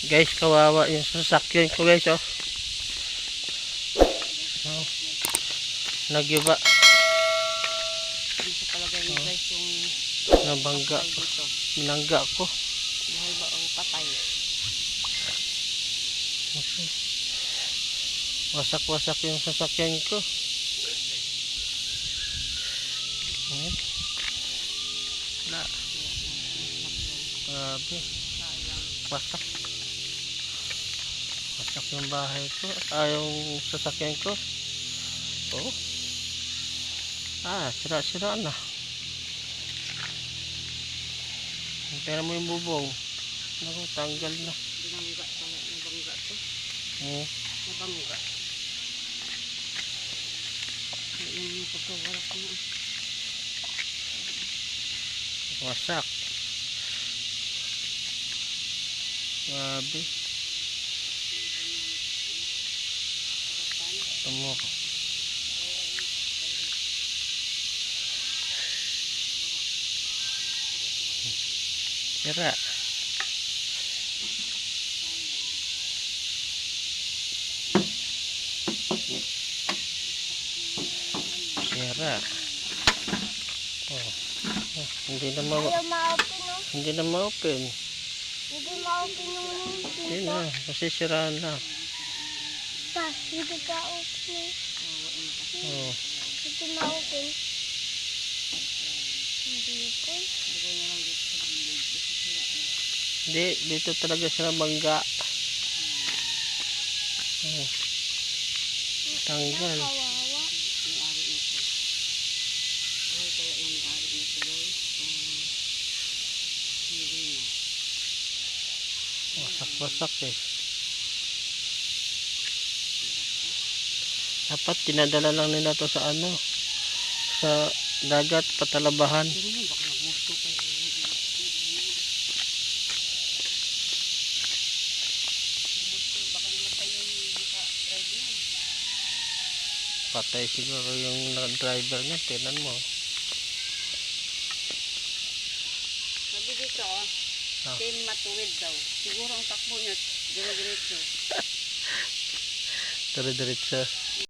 Guys, kawawa yung sasakyan ko guys, oh. Oh. Nagiba. Hindi sa palagay niyo guys yung Nabangga patay ko. dito. Binangga ko. Dahil ba ang patay? Wasak-wasak yung sasakyan ko. Ayan. Wala. Grabe. Wasak. Wasak yung bahay ko. Yung sasakyan ko. Oh. Sira-sira na. Pera mo yung bubong. Naku, tanggal na. Binangga pala. Nabangga to. Nabangga. Yan yung pagkawarak mo. Wasak. Grabe. Tamo ko. Sira. Sira. Oh. Hindi na Ayaw ma-open, no? hindi na ma-open. Hindi ma-open yung Hindi na, kasi siraan na. pa. Hindi ka open. Oh. Hindi ma-open. Hindi ko. Lagay na lang dito sa gilid. Kasi sira na. Hindi, dito talaga sila bangga. Oh. Tanggal. Kawawa. May-ari nito. Buhay kaya yung may-ari nito guys. Hindi na. Wasak-wasak eh. Dapat tinadala lang nila to sa ano, sa dagat, patalabahan. Pero mo baka nagmurto kayo. Baka namatay yung naka-drive niyan. Patay siguro yung driver niya, tinan mo. Sabi dito team matuwid daw. Siguro ang takbo niya dire-diretso. Dire-diretso.